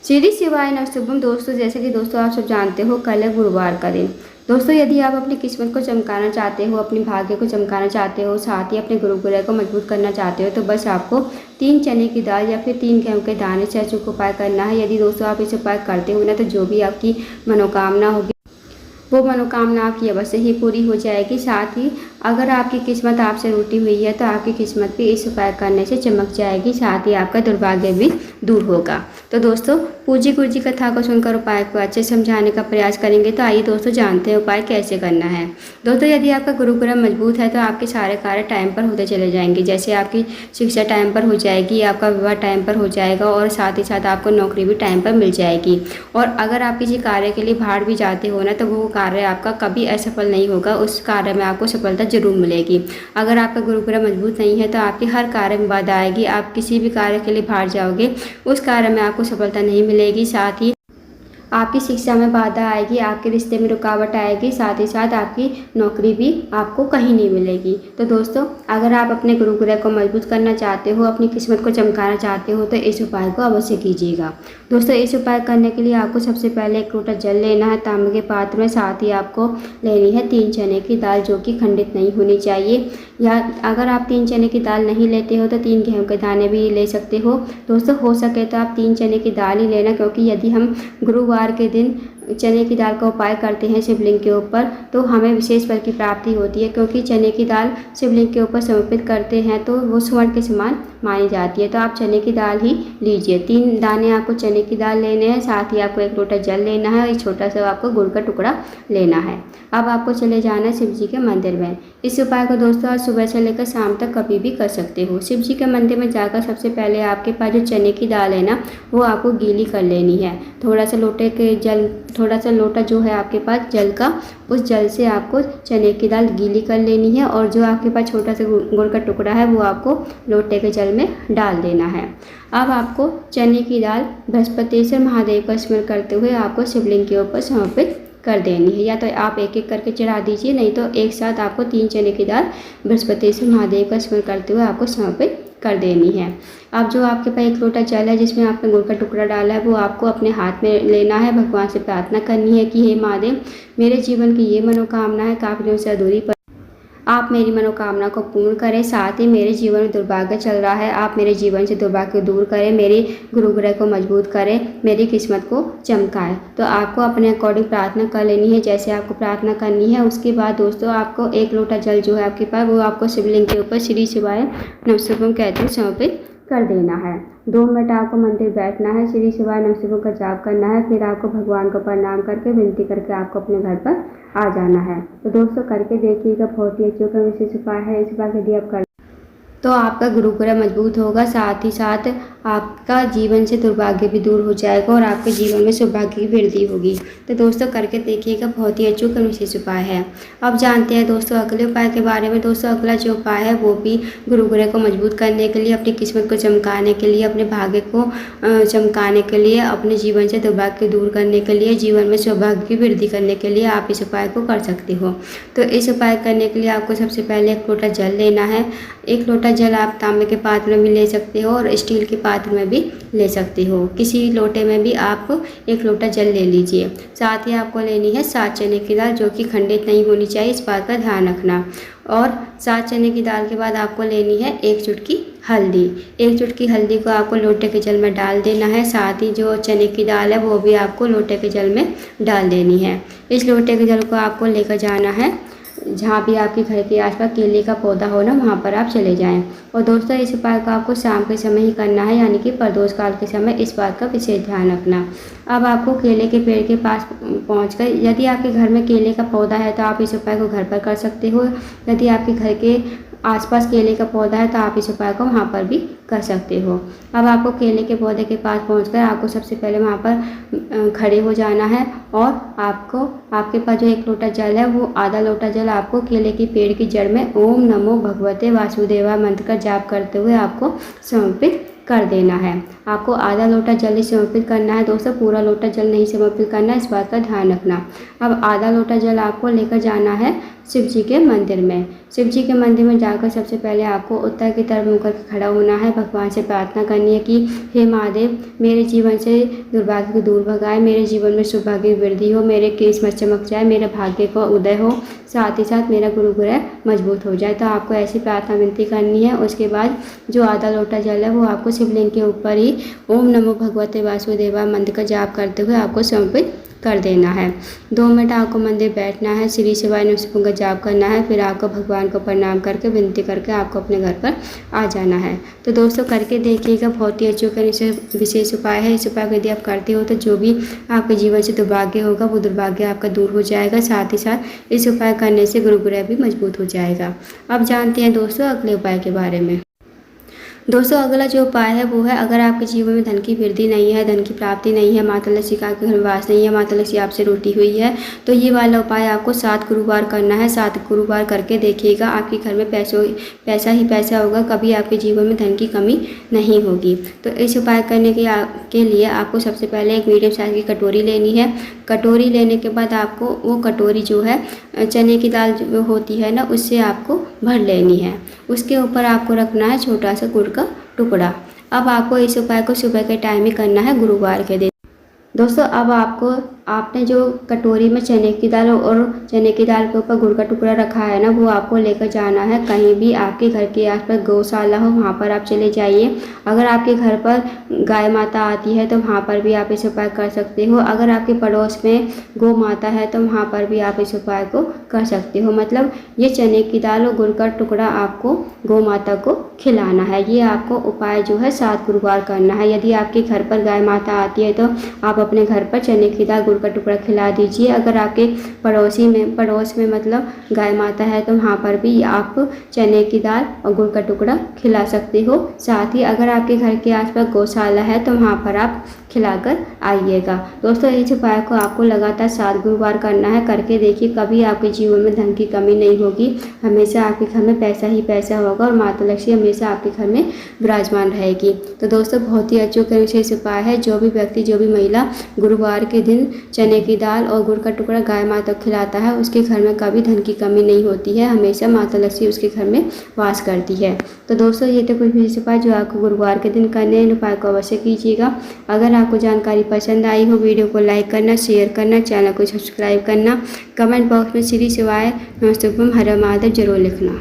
श्री शिवाय नमस्तुभ्यं। दोस्तों, जैसे कि दोस्तों आप सब जानते हो, कल है गुरुवार का दिन। दोस्तों, यदि आप अपनी किस्मत को चमकाना चाहते हो, अपनी भाग्य को चमकाना चाहते हो, साथ ही अपने गुरु ग्रह को मजबूत करना चाहते हो, तो बस आपको 3 चने की दाल या फिर 3 गेहूं के दाने से अचूक उपाय करना है। यदि दोस्तों आप इस उपाय करते हो ना, तो जो भी आपकी मनोकामना होगी वो मनोकामना आपकी अवश्य ही पूरी हो जाएगी। साथ ही अगर आपकी किस्मत आपसे रूठी हुई है तो आपकी किस्मत भी इस उपाय करने से चमक जाएगी। साथ ही आपका दुर्भाग्य भी दूर होगा। तो दोस्तों, पूज्य गुरु जी कथा को सुनकर उपाय को अच्छे से समझाने का प्रयास करेंगे। तो आइए दोस्तों, जानते हैं उपाय कैसे करना है। दोस्तों, यदि आपका गुरु ग्रह मजबूत है तो आपके सारे कार्य टाइम पर होते चले जाएंगे। जैसे आपकी शिक्षा टाइम पर हो जाएगी, आपका विवाह टाइम पर हो जाएगा और साथ ही साथ आपको नौकरी भी टाइम पर मिल जाएगी। और अगर आप किसी कार्य के लिए बाहर भी जाते हो ना, तो वो कार्य आपका कभी असफल नहीं होगा, उस कार्य में आपको सफलता जरूर मिलेगी। अगर आपका गुरु ग्रह मजबूत नहीं है तो आपके हर कार्य में बाधा आएगी। आप किसी भी कार्य के लिए बाहर जाओगे, उस कार्य में आपको सफलता नहीं मिलेगी। साथ ही आपकी शिक्षा में बाधा आएगी, आपके रिश्ते में रुकावट आएगी, साथ ही साथ आपकी नौकरी भी आपको कहीं नहीं मिलेगी। तो दोस्तों, अगर आप अपने गुरु ग्रह को मजबूत करना चाहते हो, अपनी किस्मत को चमकाना चाहते हो, तो इस उपाय को अवश्य कीजिएगा। दोस्तों, इस उपाय करने के लिए आपको सबसे पहले 1 लोटा जल लेना है तांबे के पात्र में। साथ ही आपको लेनी है 3 चने की दाल, जो कि खंडित नहीं होनी चाहिए। या अगर आप 3 चने की दाल नहीं लेते हो तो 3 गेहूं के दाने भी ले सकते हो। दोस्तों, हो सके तो आप 3 चने की दाल ही लेना, क्योंकि यदि हम गुरुवार के दिन चने की दाल का उपाय करते हैं शिवलिंग के ऊपर, तो हमें विशेष फल की प्राप्ति होती है। क्योंकि चने की दाल शिवलिंग के ऊपर समर्पित करते हैं तो वो स्वर्ण के समान मानी जाती है। तो आप चने की दाल ही लीजिए। 3 दाने आपको चने की दाल लेने हैं। साथ ही आपको 1 लोटा जल लेना है और एक छोटा सा आपको गुड़ का टुकड़ा लेना है। अब आपको चले जाना है शिव जी के मंदिर में। इस उपाय को दोस्तों आज सुबह से लेकर शाम तक कभी भी कर सकते हो। शिव जी के मंदिर में जाकर सबसे पहले आपके पास जो चने की दाल है ना, वो आपको गीली कर लेनी है। थोड़ा सा लोटा जो है आपके पास जल का, उस जल से आपको चने की दाल गीली कर लेनी है। और जो आपके पास छोटा सा गुड़ का टुकड़ा है वो आपको लोटे के जल में डाल देना है। अब आपको चने की दाल बृहस्पतिश्वर महादेव का स्मरण करते हुए आपको शिवलिंग के ऊपर समर्पित कर देनी है। या तो आप एक एक करके चढ़ा दीजिए, नहीं तो एक साथ आपको 3 चने की दाल बृहस्पतिश्वर महादेव का स्मरण करते हुए आपको समर्पित कर देनी है। अब जो आपके पास 1 लोटा जल है जिसमें आपने गुड़ का टुकड़ा डाला है, वो आपको अपने हाथ में लेना है। भगवान से प्रार्थना करनी है कि हे महादेव, मेरे जीवन की ये मनोकामना है, काफ़ी दिनों से अधूरी पर आप मेरी मनोकामना को पूर्ण करें। साथ ही मेरे जीवन में दुर्भाग्य चल रहा है, आप मेरे जीवन से दुर्भाग्य दूर करें, मेरे गुरु ग्रह को मजबूत करें, मेरी किस्मत को चमकाएं। तो आपको अपने अकॉर्डिंग प्रार्थना कर लेनी है, जैसे आपको प्रार्थना करनी है। उसके बाद दोस्तों, आपको 1 लोटा जल जो है आपके पास, वो आपको शिवलिंग के ऊपर श्री शिवाय नमस्तुभ्यं कहते हुए समर्पित कर देना है। 2 मिनट आपको मंदिर बैठना है, श्री शिवाय नमस्तुभ्यं का जाप करना है। फिर आपको भगवान को प्रणाम करके विनती करके आपको अपने घर पर आ जाना है। तो दोस्तों, करके देखिएगा, बहुत ही अच्छा विशेष उपाय है। इस बार यदि आप कर तो आपका गुरु ग्रह मजबूत होगा, साथ ही साथ आपका जीवन से दुर्भाग्य भी दूर हो जाएगा और आपके जीवन में सौभाग्य की वृद्धि होगी। तो दोस्तों, करके देखिएगा, बहुत ही अचूक विशेष उपाय है। अब जानते हैं दोस्तों अगले उपाय के बारे में। दोस्तों, अगला जो उपाय है वो भी गुरु ग्रह को मजबूत करने के लिए, अपनी किस्मत को चमकाने के लिए, अपने भाग्य को चमकाने के लिए, अपने जीवन से दुर्भाग्य दूर करने के लिए, जीवन में सौभाग्य की वृद्धि करने के लिए आप इस उपाय को कर सकते हो। तो इस उपाय करने के लिए आपको सबसे पहले 1 लोटा जल लेना है। 1 लोटा जल आप तांबे के पात्र में भी ले सकते हो और स्टील के पात्र में भी ले सकते हो। किसी लोटे में भी आप 1 लोटा जल ले लीजिए। साथ ही आपको लेनी है 7 चने की दाल, जो कि खंडित नहीं होनी चाहिए, इस बात का ध्यान रखना। और 7 चने की दाल के बाद आपको लेनी है 1 चुटकी हल्दी। 1 चुटकी हल्दी को आपको लोटे के जल में डाल देना है। साथ ही जो चने की दाल है वो भी आपको लोटे के जल में डाल देनी है। इस लोटे के जल को आपको लेकर जाना है जहाँ भी आपके घर के आसपास केले का पौधा हो ना, वहाँ पर आप चले जाएं। और दोस्तों, इस उपाय को आपको शाम के समय ही करना है, यानी कि प्रदोष काल के समय। इस बात का विशेष ध्यान रखना। अब आपको केले के पेड़ के पास पहुंचकर, यदि आपके घर में केले का पौधा है तो आप इस उपाय को घर पर कर सकते हो। यदि आपके घर के आसपास केले का पौधा है तो आप इस उपाय को वहाँ पर भी कर सकते हो। अब आपको केले के पौधे के पास पहुंचकर आपको सबसे पहले वहाँ पर खड़े हो जाना है और आपको आपके पास जो 1 लोटा जल है वो आधा लोटा जल आपको केले की पेड़ की जड़ में ओम नमो भगवते वासुदेवाय मंत्र का जाप करते हुए आपको समर्पित कर देना है। आपको आधा लोटा जल ही समर्पित करना है दोस्तों, पूरा लोटा जल नहीं समर्पित करना, इस बात का ध्यान रखना। अब आधा लोटा जल आपको लेकर जाना है शिव जी के मंदिर में। शिव जी के मंदिर में जाकर सबसे पहले आपको उत्तर की तरफ मुँह करके खड़ा होना है। भगवान से प्रार्थना करनी है कि हे महादेव, मेरे जीवन से दुर्भाग्य को दूर भगाए, मेरे जीवन में सौभाग्य की वृद्धि हो, मेरे किस्मत चमक जाए, मेरे भाग्य को उदय हो, साथ ही साथ मेरा गुरु ग्रह मजबूत हो जाए। तो आपको ऐसी प्रार्थना विनती करनी है। उसके बाद जो आधा लोटा जल है वो आपको शिवलिंग के ऊपर ही ओम नमो भगवते वासुदेवाय मंत्र का जाप करते हुए आपको समर्पित कर देना है। 2 मिनट आपको मंदिर बैठना है, श्री शिवाय नमः का जाप करना है, फिर आपको भगवान को प्रणाम करके विनती करके आपको अपने घर पर आ जाना है। तो दोस्तों करके देखिएगा, बहुत ही अच्छा विशेष उपाय है। इस उपाय को यदि आप करते हो तो जो भी आपके जीवन से दुर्भाग्य होगा वो दुर्भाग्य आपका दूर हो जाएगा, साथ ही साथ इस उपाय करने से गुरु ग्रह भी मजबूत हो जाएगा। अब जानते हैं दोस्तों अगले उपाय के बारे में। दोस्तों अगला जो उपाय है वो है, अगर आपके जीवन में धन की वृद्धि नहीं है, धन की प्राप्ति नहीं है, माता लक्ष्मी का आपके घर में वास नहीं है, माता लक्ष्मी आपसे रूठी हुई है, तो ये वाला उपाय आपको 7 गुरुवार करना है। 7 गुरुवार करके देखिएगा, आपके घर में पैसा ही पैसा होगा, कभी आपके जीवन में धन की कमी नहीं होगी। तो इस उपाय करने के लिए आपको सबसे पहले एक मीडियम साइज़ की कटोरी लेनी है। कटोरी लेने के बाद आपको वो कटोरी जो है चने की दाल जो होती है ना, उससे आपको भर लेनी है। उसके ऊपर आपको रखना है छोटा सा गुड़ का टुकड़ा। अब आपको इस उपाय को सुबह के टाइम ही करना है, गुरुवार के दिन। दोस्तों अब आपने जो कटोरी में चने की दाल और चने की दाल के ऊपर गुड़ का टुकड़ा रखा है ना, वो आपको लेकर जाना है कहीं भी आपके घर के आसपास गौशाला हो, वहाँ पर आप चले जाइए। अगर आपके घर पर गाय माता आती है तो वहाँ पर भी आप इस उपाय कर सकते हो। अगर आपके पड़ोस में गौ माता है तो वहाँ पर भी आप इस उपाय को कर सकते हो। मतलब ये चने की दाल और गुड़ का टुकड़ा आपको गौ माता को खिलाना है। ये आपको उपाय जो है 7 गुरुवार करना है। यदि आपके घर पर गाय माता आती है तो आप अपने घर पर चने की दाल गुड़ का टुकड़ा खिला दीजिए। अगर आपके पड़ोस में मतलब गाय माता है तो वहाँ पर भी आप चने की दाल और गुड़ का टुकड़ा खिला सकते हो। साथ ही अगर आपके घर के आसपास गौशाला है तो वहाँ पर आप खिलाकर आइएगा। दोस्तों इस उपाय को आपको लगातार 7 गुरुवार करना है। करके देखिए, कभी आपके जीवन में धन की कमी नहीं होगी, हमेशा आपके घर में पैसा ही पैसा होगा और माता लक्ष्मी हमेशा आपके घर में विराजमान रहेगी। तो दोस्तों बहुत ही अच्छा विशेष उपाय है। जो भी व्यक्ति जो भी महिला गुरुवार के दिन चने की दाल और गुड़ का टुकड़ा गाय माता को खिलाता है, उसके घर में कभी धन की कमी नहीं होती है, हमेशा माता लक्ष्मी उसके घर में वास करती है। तो दोस्तों ये तो कुछ विशेष उपाय जो आपको गुरुवार के दिन करने हैं, इन उपाय को अवश्य कीजिएगा। अगर आपको जानकारी पसंद आई हो, वीडियो को लाइक करना, शेयर करना, चैनल को सब्सक्राइब करना, कमेंट बॉक्स में श्री शिवाय नमस्तुभ्यम हर महादेव जरूर लिखना।